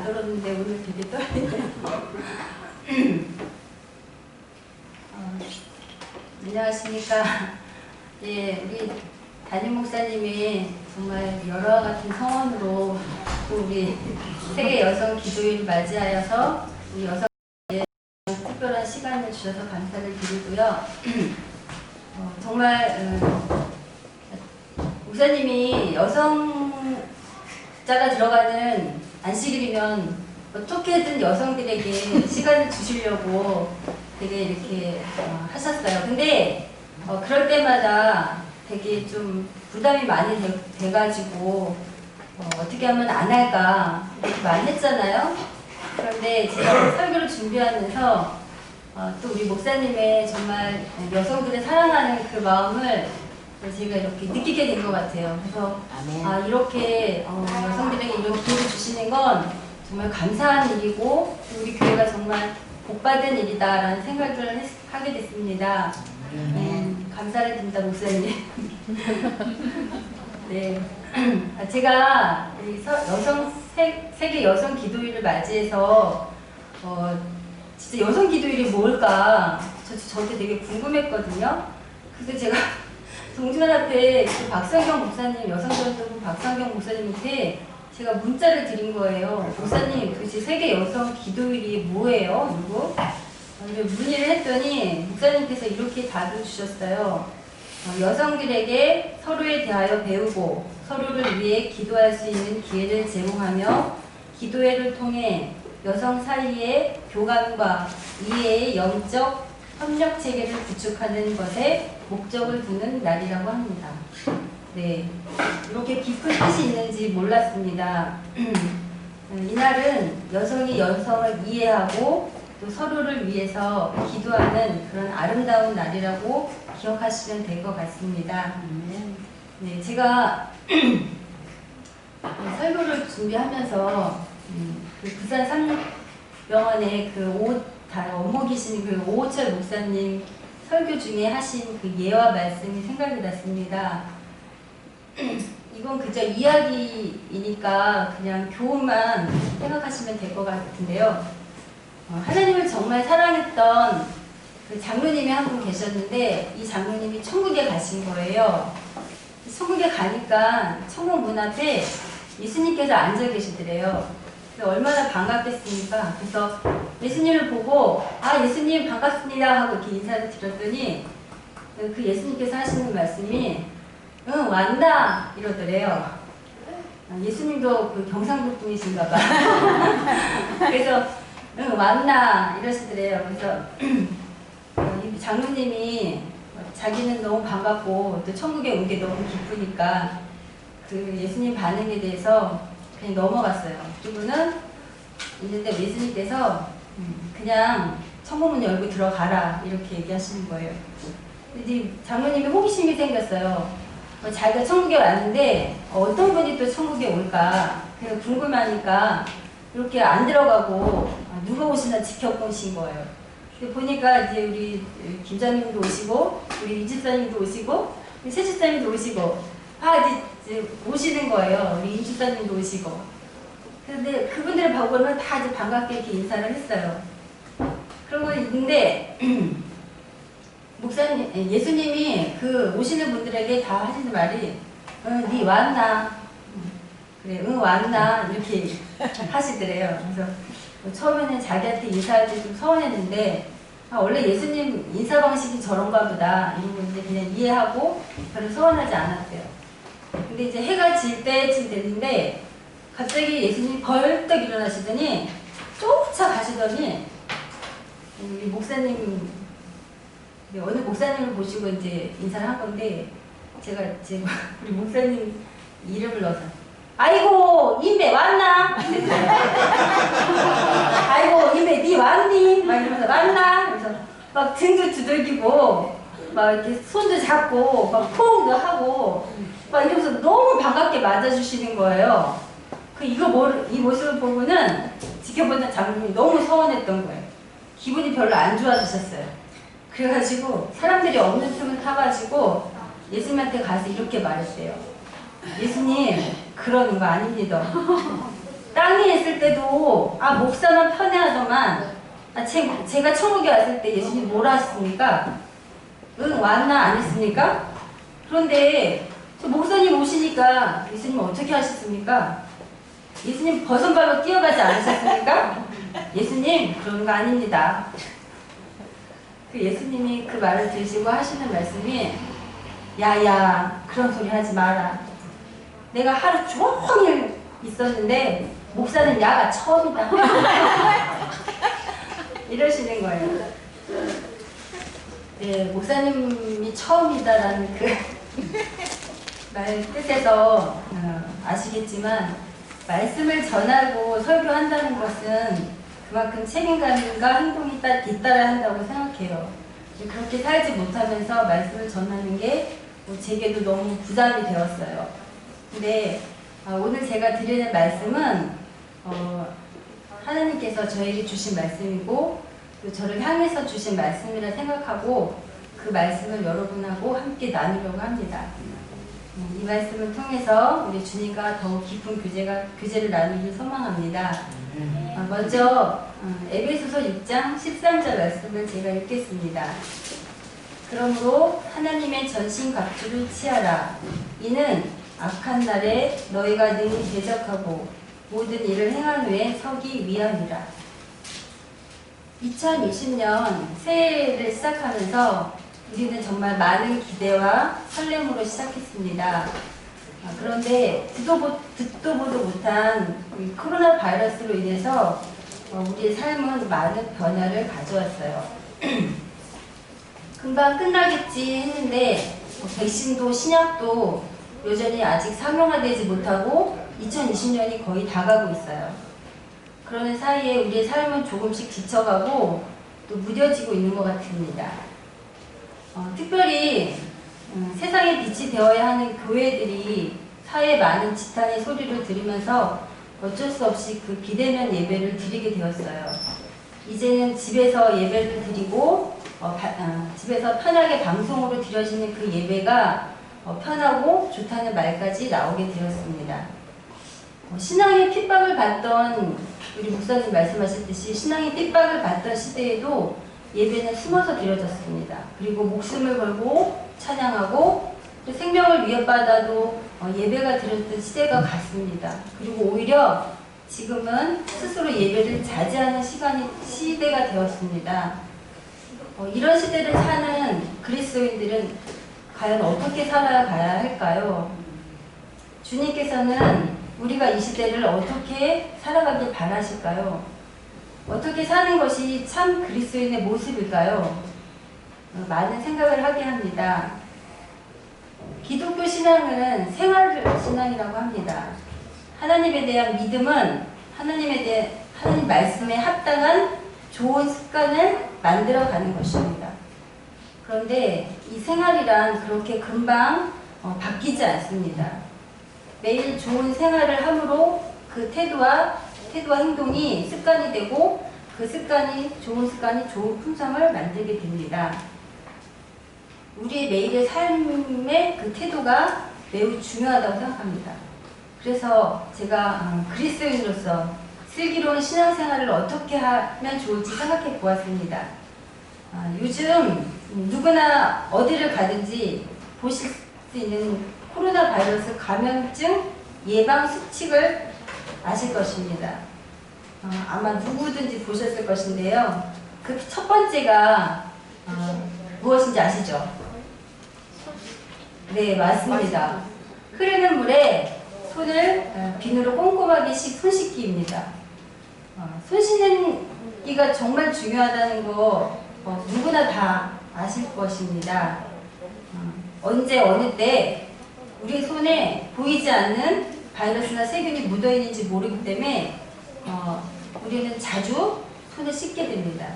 떨었는데 오늘 되게 떨리네요. 안녕하십니까. 예, 우리 담임 목사님이 정말 여러 같은 성원으로 또 우리 세계 여성 기도일 맞이하여서 우리 여성에 특별한 시간을 주셔서 감사를 드리고요. 정말 목사님이 여성자가 들어가는 안식일이면 어떻게든 여성들에게 시간을 주시려고 되게 이렇게 하셨어요. 근데 그럴 때마다 되게 좀 부담이 많이 돼가지고 어떻게 하면 안 할까 이렇게 많이 했잖아요. 그런데 제가 설교를 준비하면서 또 우리 목사님의 정말 여성들을 사랑하는 그 마음을 제가 이렇게 느끼게 된 것 같아요. 그래서 이렇게 여성들에게 이런 기회를 주시는 건 정말 감사한 일이고 우리 교회가 정말 복받은 일이다라는 생각을 하게 됐습니다. 감사를 드립니다, 목사님. 네, 제가 세계 여성 기도일을 맞이해서 진짜 여성 기도일이 뭘까 저도 되게 궁금했거든요. 그래서 제가 동주관 앞에 그 박성경 목사님, 여성전도부 박성경 목사님한테 제가 문자를 드린 거예요. 목사님, 도대체 세계 여성 기도일이 뭐예요? 이거? 문의를 했더니 목사님께서 이렇게 답을 주셨어요. 여성들에게 서로에 대하여 배우고 서로를 위해 기도할 수 있는 기회를 제공하며 기도회를 통해 여성 사이의 교감과 이해의 영적 협력 체계를 구축하는 것에 목적을 두는 날이라고 합니다. 네, 이렇게 깊은 뜻이 있는지 몰랐습니다. 이날은 여성이 여성을 이해하고 또 서로를 위해서 기도하는 그런 아름다운 날이라고 기억하시면 될 것 같습니다. 네, 제가 설교를 준비하면서 그 부산 삼육병원의 그 업무기신 그 오호철 목사님 설교 중에 하신 그 예와 말씀이 생각이 났습니다. 이건 그저 이야기이니까 그냥 교훈만 생각하시면 될 것 같은데요. 하나님을 정말 사랑했던 그 장로님이 한 분 계셨는데 이 장로님이 천국에 가신 거예요. 천국에 가니까 천국 문 앞에 예수님께서 앉아 계시더래요. 그래서 얼마나 반갑겠습니까? 그래서 예수님을 보고 예수님 반갑습니다 하고 이렇게 인사를 드렸더니 그 예수님께서 하시는 말씀이 응 왔나 이러더래요. 예수님도 그 경상도 분이신가 봐. 그래서 응 왔나 이러시더래요. 그래서 이 장로님이 자기는 너무 반갑고 또 천국에 온 게 너무 기쁘니까 그 예수님 반응에 대해서 그냥 넘어갔어요. 그리고는 있는데 예수님께서 그냥 천국문 열고 들어가라 이렇게 얘기하시는 거예요. 근데 장로님이 호기심이 생겼어요. 자기가 천국에 왔는데 어떤 분이 또 천국에 올까 그래서 궁금하니까 이렇게 안 들어가고 누가 오시나 지켜보신 거예요. 근데 보니까 이제 우리 김장님도 오시고 우리 이집사님도 오시고 우리 세집사님도 오시고 이제 오시는 거예요. 우리 임집사님도 오시고. 근데 그분들을 보고는 다 이제 반갑게 이렇게 인사를 했어요. 그러고 있는데 목사님, 예수님이 그 오시는 분들에게 다 하시는 말이 니 왔나? 그래, 왔나? 이렇게 하시더래요. 그래서 처음에는 자기한테 인사할 때 좀 서운했는데 원래 예수님 인사 방식이 저런가 보다 이러고 이제 그냥 이해하고 별로 서운하지 않았대요. 근데 이제 해가 질 때쯤 됐는데 갑자기 예수님이 벌떡 일어나시더니 쫓아가시더니 우리 목사님 어느 목사님을 보시고 이제 인사를 한 건데 제가 우리 목사님 이름을 넣어서 아이고 인배 왔나? 아이고 인배 니 왔니? 막 이러면서 왔나? 그래서 막 등도 두들기고 막 이렇게 손도 잡고 막 포옹도 하고 막 이러면서 너무 반갑게 맞아주시는 거예요. 이 모습을 보고는 지켜보는 장로님이 너무 서운했던 거예요. 기분이 별로 안 좋아지셨어요. 그래가지고 사람들이 없는 틈을 타가지고 예수님한테 가서 이렇게 말했대요. 예수님 그러는 거 아닙니다. 땅에 있을 때도 목사만 편애하더만 제가 천국에 왔을 때 예수님 뭐라 하셨습니까? 응, 왔나 안 했습니까? 그런데 저 목사님 오시니까 예수님 어떻게 하셨습니까? 예수님 버선발로 뛰어가지 않으셨습니까? 예수님 그런 거 아닙니다. 그 예수님이 그 말을 들으시고 하시는 말씀이 야야 그런 소리 하지 마라. 내가 하루 종일 있었는데 목사는 야가 처음이다. 이러시는 거예요. 네, 목사님이 처음이다라는 그 말 뜻에서 아시겠지만 말씀을 전하고 설교한다는 것은 그만큼 책임감과 행동이 잇따라 한다고 생각해요. 그렇게 살지 못하면서 말씀을 전하는 게 제게도 너무 부담이 되었어요. 근데 오늘 제가 드리는 말씀은 하나님께서 저에게 주신 말씀이고 또 저를 향해서 주신 말씀이라 생각하고 그 말씀을 여러분하고 함께 나누려고 합니다. 이 말씀을 통해서 우리 주님과 더욱 깊은 교제를 나누길 소망합니다. 먼저 에베소서 6장 13절 말씀을 제가 읽겠습니다. 그러므로 하나님의 전신갑주를 취하라. 이는 악한 날에 너희가 능히 대적하고 모든 일을 행한 후에 서기 위함이라. 2020년 새해를 시작하면서 우리는 정말 많은 기대와 설렘으로 시작했습니다. 그런데 듣도 보도 못한 코로나 바이러스로 인해서 우리의 삶은 많은 변화를 가져왔어요. 금방 끝나겠지 했는데 백신도 신약도 여전히 아직 상용화되지 못하고 2020년이 거의 다 가고 있어요. 그러는 사이에 우리의 삶은 조금씩 지쳐가고 또 무뎌지고 있는 것 같습니다. 특별히 세상의 빛이 되어야 하는 교회들이 사회에 많은 지탄의 소리를 들으면서 어쩔 수 없이 그 비대면 예배를 드리게 되었어요. 이제는 집에서 예배를 드리고 집에서 편하게 방송으로 드려지는 그 예배가 편하고 좋다는 말까지 나오게 되었습니다. 신앙의 핍박을 받던 우리 목사님 말씀하셨듯이 신앙의 핍박을 받던 시대에도 예배는 숨어서 드려졌습니다. 그리고 목숨을 걸고 찬양하고 또 생명을 위협받아도 예배가 드렸던 시대가 갔습니다. 그리고 오히려 지금은 스스로 예배를 자제하는 시대가 되었습니다. 이런 시대를 사는 그리스도인들은 과연 어떻게 살아가야 할까요? 주님께서는 우리가 이 시대를 어떻게 살아가길 바라실까요? 어떻게 사는 것이 참 그리스도인의 모습일까요? 많은 생각을 하게 합니다. 기독교 신앙은 생활 신앙이라고 합니다. 하나님에 대한 믿음은 하나님 말씀에 합당한 좋은 습관을 만들어가는 것입니다. 그런데 이 생활이란 그렇게 금방 바뀌지 않습니다. 매일 좋은 생활을 함으로 그 태도와 행동이 습관이 되고 그 좋은 습관이 좋은 품성을 만들게 됩니다. 우리의 매일의 삶의 그 태도가 매우 중요하다고 생각합니다. 그래서 제가 그리스도인으로서 슬기로운 신앙생활을 어떻게 하면 좋을지 생각해 보았습니다. 요즘 누구나 어디를 가든지 보실 수 있는 코로나 바이러스 감염증 예방 수칙을 아실 것입니다. 아마 누구든지 보셨을 것인데요. 그 첫 번째가 무엇인지 아시죠? 네, 맞습니다. 흐르는 물에 손을 비누로 꼼꼼하게 손 씻기입니다. 손 씻기가 정말 중요하다는 거 누구나 다 아실 것입니다. 언제 어느 때 우리 손에 보이지 않는 바이러스나 세균이 묻어있는지 모르기 때문에 우리는 자주 손을 씻게 됩니다.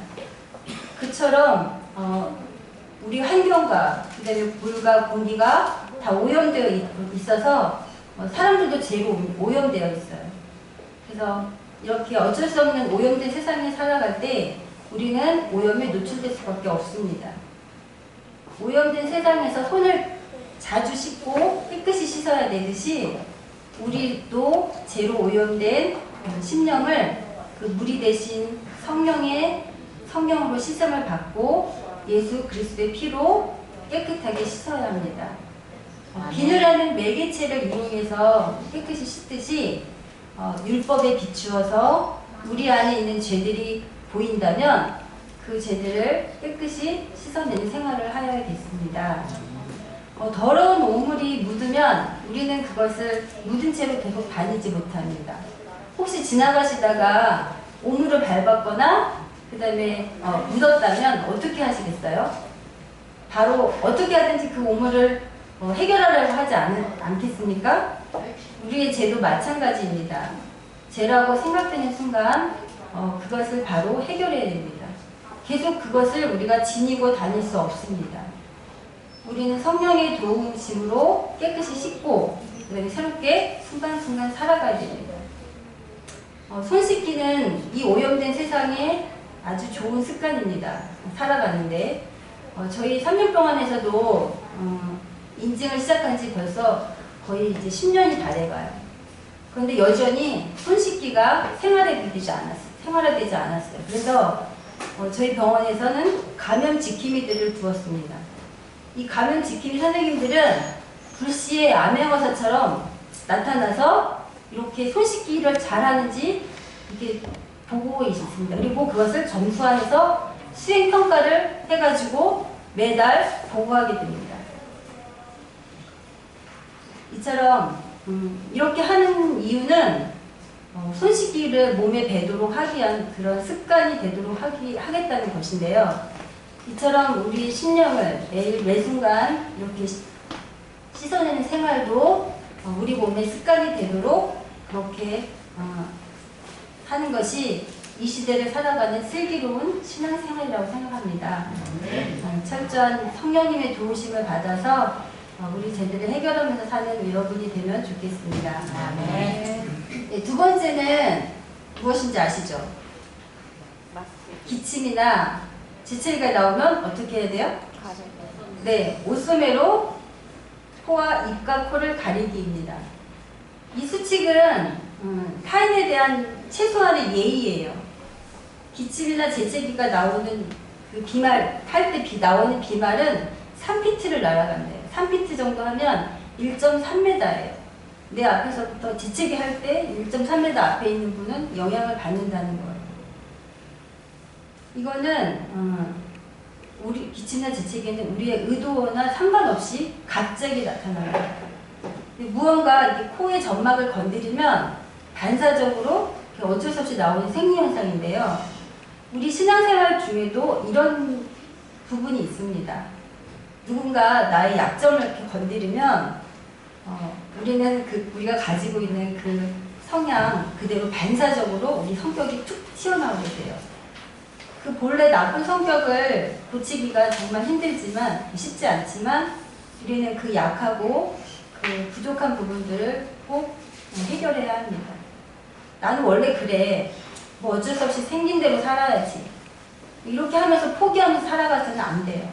그처럼 우리 환경과 그다음에 물과 공기가 다 오염되어 있어서 사람들도 제일 오염되어 있어요. 그래서 이렇게 어쩔 수 없는 오염된 세상에 살아갈 때 우리는 오염에 노출될 수밖에 없습니다. 오염된 세상에서 손을 자주 씻고 깨끗이 씻어야 되듯이 우리도 제로 오염된 심령을 그 무리 대신 성령으로 씻음을 받고 예수 그리스도의 피로 깨끗하게 씻어야 합니다. 비누라는 매개체를 이용해서 깨끗이 씻듯이 율법에 비추어서 우리 안에 있는 죄들이 보인다면 그 죄들을 깨끗이 씻어내는 생활을 하여야겠습니다. 더러운 오물이 묻으면 우리는 그것을 묻은 채로 계속 다니지 못합니다. 혹시 지나가시다가 오물을 밟았거나 그 다음에 묻었다면 어떻게 하시겠어요? 바로 어떻게 하든지 그 오물을 해결하려고 하지 않겠습니까? 우리의 죄도 마찬가지입니다. 죄라고 생각되는 순간 그것을 바로 해결해야 됩니다. 계속 그것을 우리가 지니고 다닐 수 없습니다. 우리는 성령의 도우심으로 깨끗이 씻고 그다음에 새롭게 순간순간 살아가야 됩니다. 손 씻기는 이 오염된 세상에 아주 좋은 습관입니다. 살아가는데 저희 삼육병원에서도 인증을 시작한 지 벌써 거의 이제 10년이 다 돼가요. 그런데 여전히 손 씻기가 생활화되지 않았어요. 그래서 저희 병원에서는 감염 지킴이들을 두었습니다. 이 감염 지킴이 선생님들은 불시에 암행어사처럼 나타나서 이렇게 손 씻기를 잘하는지 이렇게 보고 있습니다. 그리고 그것을 점수화해서 수행평가를 해가지고 매달 보고하게 됩니다. 이처럼 이렇게 하는 이유는 손 씻기를 몸에 배도록 하기 위한 그런 습관이 되도록 하겠다는 것인데요. 이처럼 우리 심령을 매 순간 이렇게 씻어내는 생활도 우리 몸의 습관이 되도록 그렇게 하는 것이 이 시대를 살아가는 슬기로운 신앙생활이라고 생각합니다. 철저한 성령님의 도우심을 받아서 우리 죄들을 해결하면서 사는 여러분이 되면 좋겠습니다. 네, 두 번째는 무엇인지 아시죠? 기침이나 지체가 나오면 어떻게 해야 돼요? 네, 옷소매로 코와 입과 코를 가리기입니다. 이 수칙은 타인에 대한 최소한의 예의예요. 기침이나 재채기가 나오는 그 비말, 할 때 나오는 비말은 3피트를 날아간대요. 3피트 정도 하면 1.3m예요. 내 앞에서부터 재채기 할 때 1.3m 앞에 있는 분은 영향을 받는다는 거예요. 이거는 우리 기침이나 재채기는 우리의 의도나 상관없이 갑자기 나타납니다. 무언가 이렇게 코의 점막을 건드리면 반사적으로 어쩔 수 없이 나오는 생리현상인데요. 우리 신앙생활 중에도 이런 부분이 있습니다. 누군가 나의 약점을 이렇게 건드리면 우리는 우리가 가지고 있는 그 성향 그대로 반사적으로 우리 성격이 툭 튀어나오게 돼요. 그 본래 나쁜 성격을 고치기가 정말 힘들지만 쉽지 않지만 우리는 그 약하고 그 부족한 부분들을 꼭 해결해야 합니다. 나는 원래 그래. 뭐 어쩔 수 없이 생긴 대로 살아야지. 이렇게 하면서 포기하면서 살아가서는 안 돼요.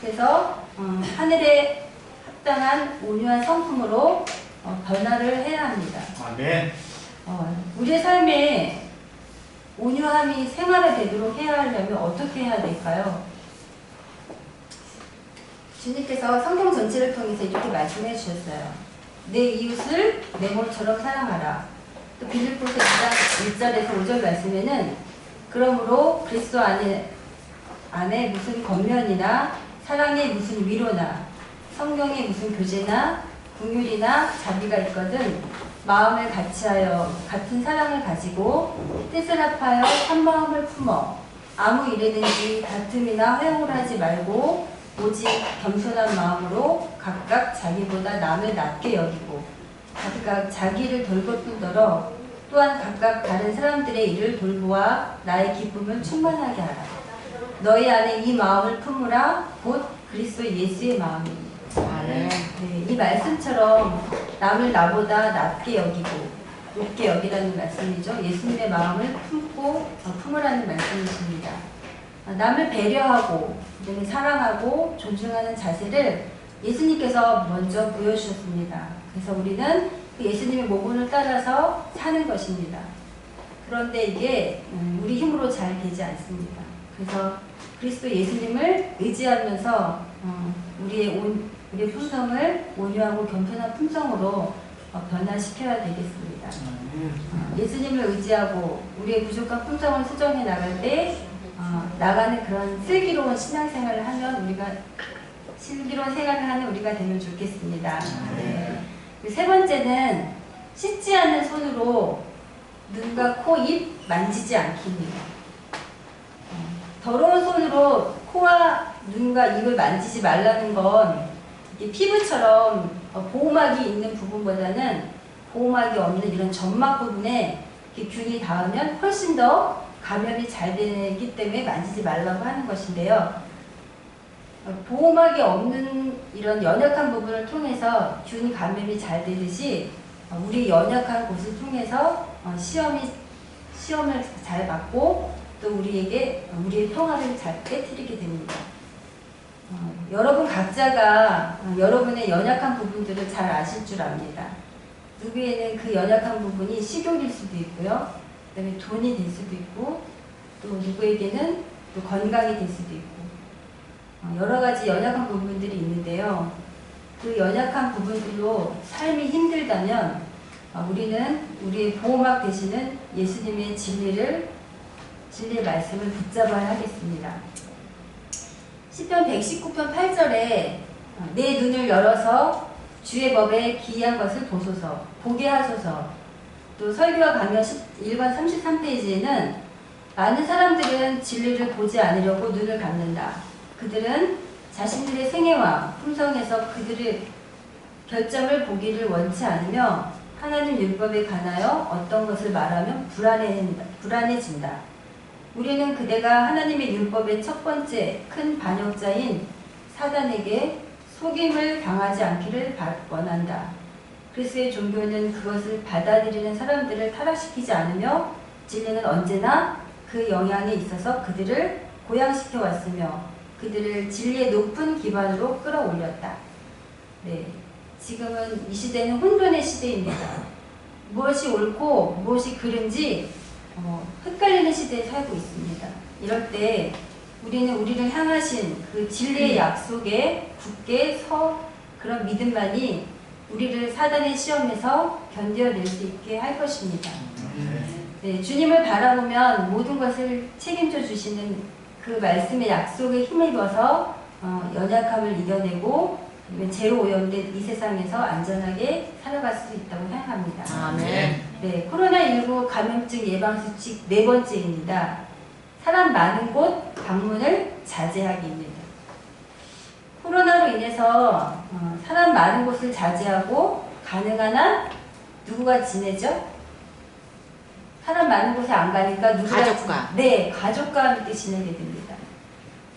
그래서 하늘에 합당한 온유한 성품으로 변화를 해야 합니다. 아멘. 우리의 삶에 온유함이 생활화되도록 해야 하려면 어떻게 해야 될까요? 주님께서 성경 전체를 통해서 이렇게 말씀해 주셨어요. 내 이웃을 내 몸처럼 사랑하라. 또 빌립보서 2장 1절에서 5절 말씀에는 그러므로 그리스도 안에 무슨 겉면이나 사랑의 무슨 위로나 성경의 무슨 교제나 긍휼이나 자비가 있거든 마음을 같이하여 같은 사랑을 가지고 뜻을 합하여 한 마음을 품어 아무 일에든지 다툼이나 회용을 하지 말고 오직 겸손한 마음으로 각각 자기보다 남을 낮게 여기고 각각 자기를 돌볼 뿐더러 또한 각각 다른 사람들의 일을 돌보아 나의 기쁨을 충만하게 하라. 너희 안에 이 마음을 품으라 곧 그리스도 예수의 마음입니다. 네, 이 말씀처럼 남을 나보다 낮게 여기고 높게 여기라는 말씀이죠. 예수님의 마음을 품으라는 말씀이십니다. 남을 배려하고 사랑하고 존중하는 자세를 예수님께서 먼저 보여주셨습니다. 그래서 우리는 그 예수님의 모본을 따라서 사는 것입니다. 그런데 이게 우리 힘으로 잘 되지 않습니다. 그래서 그리스도 예수님을 의지하면서 우리의 품성을 온유하고 겸손한 품성으로 변화시켜야 되겠습니다. 예수님을 의지하고 우리의 부족한 품성을 수정해 나갈 때 나가는 그런 슬기로운 신앙생활을 하면 슬기로운 생활을 하는 우리가 되면 좋겠습니다. 네. 세 번째는 씻지 않은 손으로 눈과 코, 입 만지지 않기입니다. 더러운 손으로 코와 눈과 입을 만지지 말라는 건 이게 피부처럼 보호막이 있는 부분보다는 보호막이 없는 이런 점막 부분에 균이 닿으면 훨씬 더 감염이 잘 되기 때문에 만지지 말라고 하는 것인데요. 보호막이 없는 이런 연약한 부분을 통해서 균 감염이 잘 되듯이 우리 연약한 곳을 통해서 시험을 잘 받고 또 우리의 평화를 잘 깨트리게 됩니다. 여러분 각자가 여러분의 연약한 부분들을 잘 아실 줄 압니다. 누구에는 그 연약한 부분이 식욕일 수도 있고요. 그 다음에 돈이 될 수도 있고 또 누구에게는 또 건강이 될 수도 있고 여러 가지 연약한 부분들이 있는데요. 그 연약한 부분들로 삶이 힘들다면 우리는 우리의 보호막 되시는 예수님의 진리의 말씀을 붙잡아야 하겠습니다. 시편 119편 8절에 내 눈을 열어서 주의 법에 기이한 것을 보게 하소서. 또 설교와 강연 1권 33페이지에는 많은 사람들은 진리를 보지 않으려고 눈을 감는다. 그들은 자신들의 생애와 품성에서 그들의 결점을 보기를 원치 않으며 하나님 율법에 관하여 어떤 것을 말하면 불안해진다. 우리는 그대가 하나님의 율법의 첫 번째 큰 반역자인 사단에게 속임을 당하지 않기를 원한다. 그리스도의 종교는 그것을 받아들이는 사람들을 타락시키지 않으며 진리는 언제나 그 영향에 있어서 그들을 고양시켜 왔으며 그들을 진리의 높은 기반으로 끌어올렸다. 네, 지금은 이 시대는 혼돈의 시대입니다. 무엇이 옳고 무엇이 그른지 헷갈리는 시대에 살고 있습니다. 이럴 때 우리는 우리를 향하신 그 진리의 약속에 굳게 그런 믿음만이 우리를 사단의 시험에서 견뎌낼 수 있게 할 것입니다. 네, 주님을 바라보면 모든 것을 책임져 주시는 그 말씀의 약속에 힘입어서 연약함을 이겨내고 죄로 오염된 이 세상에서 안전하게 살아갈 수 있다고 생각합니다. 아멘. 네, 코로나19 감염증 예방수칙 네 번째입니다. 사람 많은 곳 방문을 자제하기입니다. 코로나로 인해서 사람 많은 곳을 자제하고 가능한 한 누구가 지내죠? 사람 많은 곳에 안 가니까 가족과. 네, 가족과 함께 지내게 됩니다.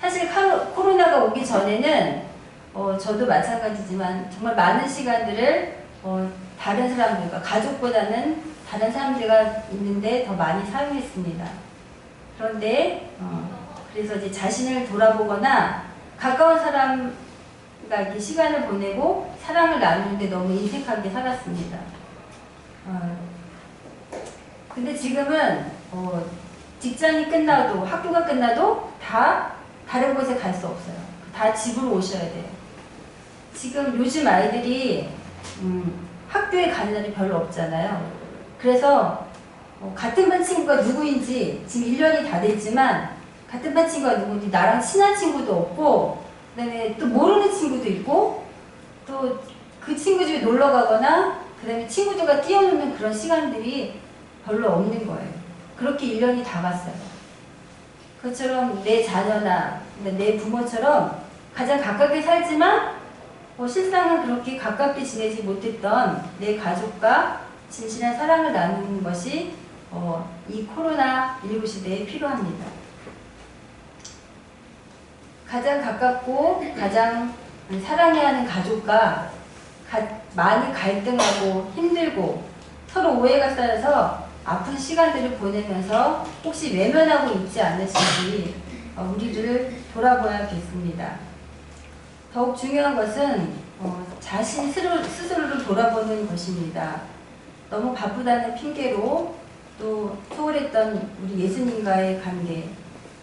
사실 코로나가 오기 전에는 저도 마찬가지지만 정말 많은 시간들을 다른 사람들과 가족보다는 다른 사람들과 있는데 더 많이 사용했습니다. 그런데 그래서 이제 자신을 돌아보거나 가까운 사람과 이렇게 시간을 보내고 사랑을 나누는데 너무 인색하게 살았습니다. 근데 지금은 직장이 끝나도 학교가 끝나도 다 다른 곳에 갈 수 없어요. 다 집으로 오셔야 돼요. 지금 요즘 아이들이 학교에 가는 날이 별로 없잖아요. 그래서 같은 반 친구가 누구인지 지금 1년이 다 됐지만 같은 반 친구가 누구인지 나랑 친한 친구도 없고 그 다음에 또 모르는 친구도 있고 또 그 친구 집에 놀러 가거나 그 다음에 친구들과 뛰어노는 그런 시간들이 별로 없는 거예요. 그렇게 1년이 다 갔어요. 그것처럼 내 자녀나 내 부모처럼 가장 가깝게 살지만 실상은 그렇게 가깝게 지내지 못했던 내 가족과 진실한 사랑을 나누는 것이 이 코로나19 시대에 필요합니다. 가장 가깝고 가장 사랑해야 하는 가족과 많이 갈등하고 힘들고 서로 오해가 쌓여서 아픈 시간들을 보내면서 혹시 외면하고 있지 않으신지 우리를 돌아보아야겠습니다. 더욱 중요한 것은 자신 스스로를 돌아보는 것입니다. 너무 바쁘다는 핑계로 또 소홀했던 우리 예수님과의 관계,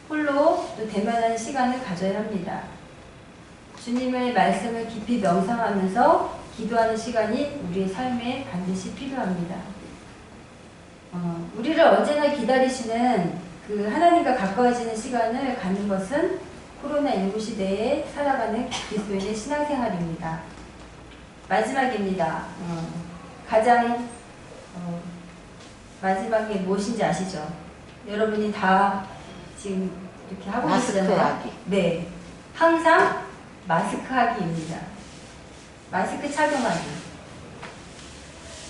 홀로 또 대면하는 시간을 가져야 합니다. 주님의 말씀을 깊이 명상하면서 기도하는 시간이 우리의 삶에 반드시 필요합니다. 우리를 언제나 기다리시는 그 하나님과 가까워지는 시간을 갖는 것은 코로나19 시대에 살아가는 그리스도인의 신앙생활입니다. 마지막입니다. 가장 마지막에 무엇인지 아시죠? 여러분이 다 지금 이렇게 하고 계시잖아요. 마스크하기. 네, 항상 마스크하기입니다. 마스크 착용하기.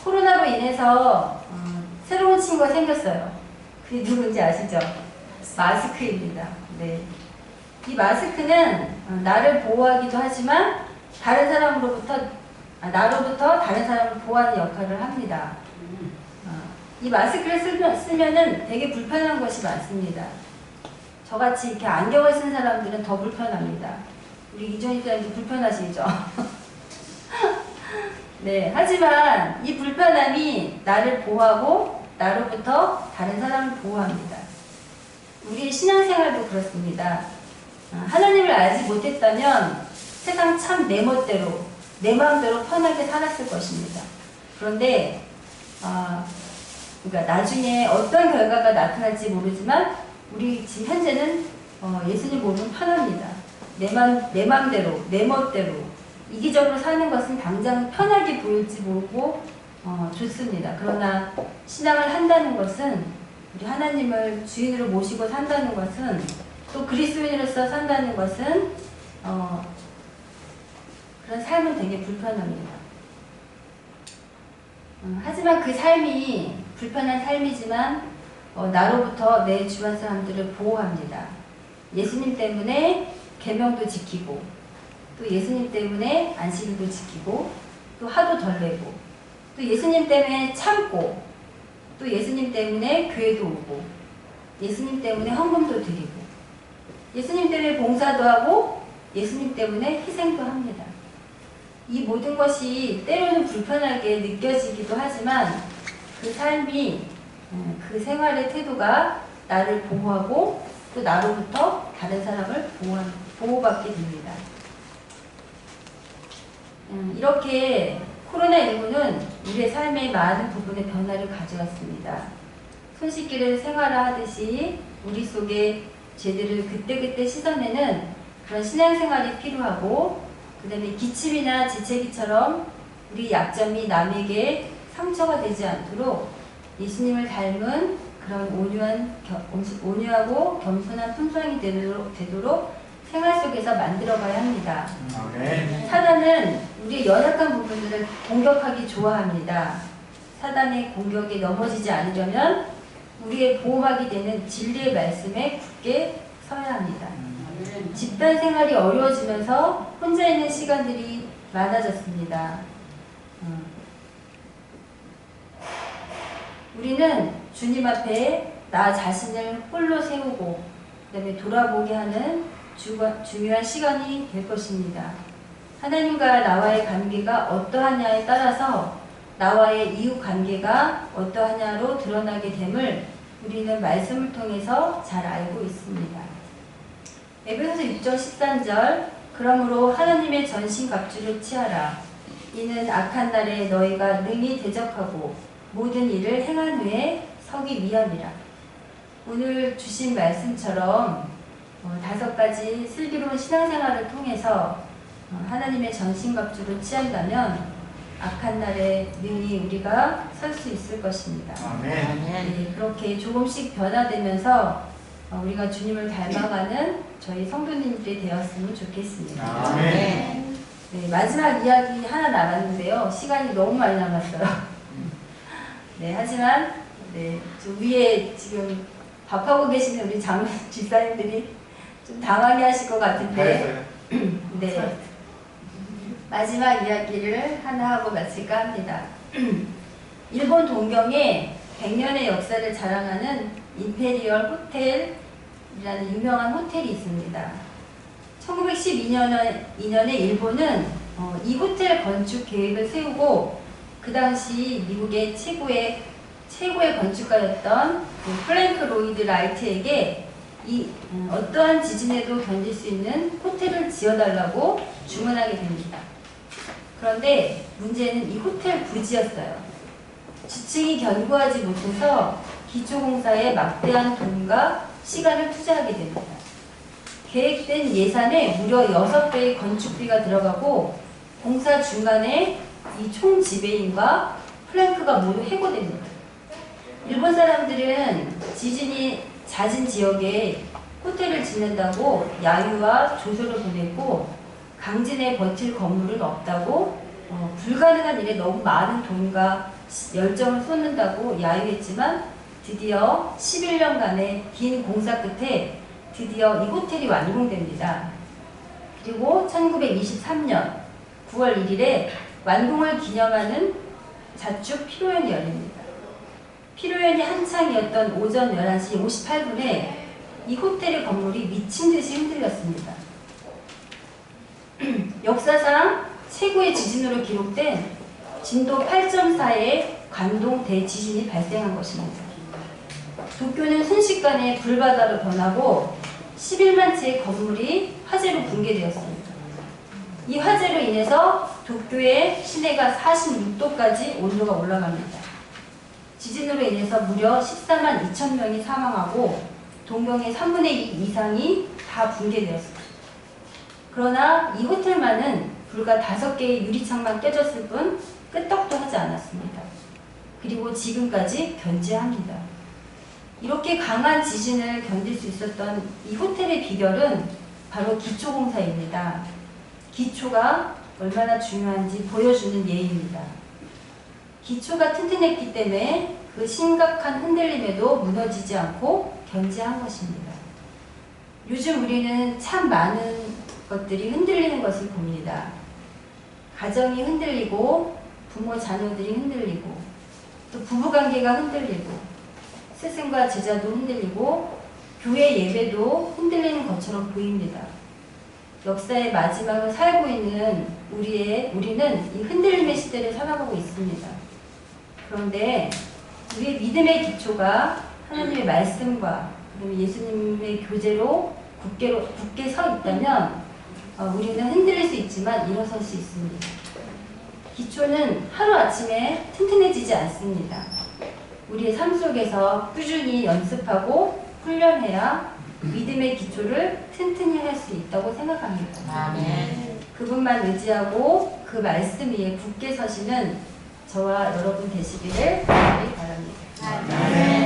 코로나로 인해서 새로운 친구가 생겼어요. 그게 누군지 아시죠? 마스크입니다. 네. 이 마스크는 나를 보호하기도 하지만 다른 사람으로부터 나로부터 다른 사람을 보호하는 역할을 합니다. 이 마스크를 쓰면은 되게 불편한 것이 많습니다. 저같이 이렇게 안경을 쓴 사람들은 더 불편합니다. 우리 이종희 사람도 불편하시죠? 네, 하지만 이 불편함이 나를 보호하고 나로부터 다른 사람을 보호합니다. 우리의 신앙생활도 그렇습니다. 하나님을 알지 못했다면 세상 참 내 멋대로, 내 마음대로 편하게 살았을 것입니다. 그런데 그러니까 나중에 어떤 결과가 나타날지 모르지만 우리 지금 현재는 예수님 모르면 편합니다. 내 마음대로, 내 멋대로 이기적으로 사는 것은 당장 편하게 보일지 모르고 좋습니다. 그러나 신앙을 한다는 것은 우리 하나님을 주인으로 모시고 산다는 것은 또 그리스도인으로서 산다는 것은 그런 삶은 되게 불편합니다. 하지만 그 삶이 불편한 삶이지만 나로부터 내 주변 사람들을 보호합니다. 예수님 때문에 계명도 지키고 또 예수님 때문에 안식일도 지키고 또 화도 덜 내고 또 예수님 때문에 참고 또 예수님 때문에 교회도 오고 예수님 때문에 헌금도 드리고 예수님 때문에 봉사도 하고 예수님 때문에 희생도 합니다. 이 모든 것이 때로는 불편하게 느껴지기도 하지만 그 삶이 그 생활의 태도가 나를 보호하고 또 나로부터 다른 사람을 보호받게 됩니다. 이렇게 코로나19는 우리의 삶의 많은 부분에 변화를 가져왔습니다. 손 씻기를 생활화하듯이 우리 속에 죄들을 그때그때 씻어내는 그런 신앙생활이 필요하고 그 다음에 기침이나 재채기처럼 우리 약점이 남에게 상처가 되지 않도록 예수님을 닮은 그런 온유하고 겸손한 품성이 되도록 생활 속에서 만들어가야 합니다. 사단은 우리의 연약한 부분들을 공격하기 좋아합니다. 사단의 공격에 넘어지지 않으려면 우리의 보호막이 되는 진리의 말씀에 굳게 서야 합니다. 집단 생활이 어려워지면서 혼자 있는 시간들이 많아졌습니다. 우리는 주님 앞에 나 자신을 홀로 세우고 그다음에 돌아보게 하는 중요한 시간이 될 것입니다. 하나님과 나와의 관계가 어떠하냐에 따라서 나와의 이웃 관계가 어떠하냐로 드러나게 됨을 우리는 말씀을 통해서 잘 알고 있습니다. 에베소서 6장 13절 그러므로 하나님의 전신갑주를 취하라. 이는 악한 날에 너희가 능히 대적하고 모든 일을 행한 후에 서기 위함이라. 오늘 주신 말씀처럼 5가지 슬기로운 신앙생활을 통해서 하나님의 전신갑주를 취한다면 악한 날에 능히 우리가 설 수 있을 것입니다. 네, 그렇게 조금씩 변화되면서 우리가 주님을 닮아가는 저희 성도님들이 되었으면 좋겠습니다. 네, 마지막 이야기 하나 남았는데요. 시간이 너무 많이 남았어요. 네, 하지만 저 위에 지금 밥하고 계시는 우리 집사님들이 좀 당황해 하실 것 같은데 네, 마지막 이야기를 하나 하고 마칠까 합니다. 일본 동경에 100년의 역사를 자랑하는 임페리얼 호텔이라는 유명한 호텔이 있습니다. 1912년에 일본은 이 호텔 건축 계획을 세우고 그 당시 미국의 최고의 건축가였던 그 프랭크 로이드 라이트에게 어떠한 지진에도 견딜 수 있는 호텔을 지어달라고 주문하게 됩니다. 그런데 문제는 이 호텔 부지였어요. 지층이 견고하지 못해서 기초공사에 막대한 돈과 시간을 투자하게 됩니다. 계획된 예산에 무려 6배의 건축비가 들어가고 공사 중간에 이 총 지배인과 프랭크가 모두 해고됩니다. 일본 사람들은 지진이 잦은 지역에 호텔을 짓는다고 야유와 조소를 보내고 강진에 버틸 건물은 없다고 불가능한 일에 너무 많은 돈과 열정을 쏟는다고 야유했지만 드디어 11년간의 긴 공사 끝에 드디어 이 호텔이 완공됩니다. 그리고 1923년 9월 1일에 완공을 기념하는 자축 피로연이 열립니다. 피로연이 한창이었던 오전 11시 58분에 이 호텔의 건물이 미친 듯이 흔들렸습니다. 역사상 최고의 지진으로 기록된 진도 8.4의 관동 대지진이 발생한 것입니다. 도쿄는 순식간에 불바다로 변하고 11만 채의 건물이 화재로 붕괴되었습니다. 이 화재로 인해서 도쿄의 시내가 46도까지 온도가 올라갑니다. 지진으로 인해서 무려 14만 2천 명이 사망하고 동경의 3분의 2 이상이 다 붕괴되었습니다. 그러나 이 호텔만은 불과 5개의 유리창만 깨졌을 뿐 끄떡도 하지 않았습니다. 그리고 지금까지 견제합니다. 이렇게 강한 지진을 견딜 수 있었던 이 호텔의 비결은 바로 기초공사입니다. 기초가 얼마나 중요한지 보여주는 예입니다. 기초가 튼튼했기 때문에 그 심각한 흔들림에도 무너지지 않고 견제한 것입니다. 요즘 우리는 참 많은 것들이 흔들리는 것을 봅니다. 가정이 흔들리고 부모 자녀들이 흔들리고 또 부부관계가 흔들리고 스승과 제자도 흔들리고 교회 예배도 흔들리는 것처럼 보입니다. 역사의 마지막을 살고 있는 우리는 이 흔들림의 시대를 살아가고 있습니다. 그런데 우리의 믿음의 기초가 하나님의 말씀과 예수님의 교제로 굳게 서 있다면 우리는 흔들릴 수 있지만 일어설 수 있습니다. 기초는 하루아침에 튼튼해지지 않습니다. 우리의 삶 속에서 꾸준히 연습하고 훈련해야 믿음의 기초를 튼튼히 할 수 있다고 생각합니다. 아멘. 그분만 의지하고 그 말씀 위에 굳게 서시는 저와 여러분 되시기를 간절히 바랍니다. 아멘.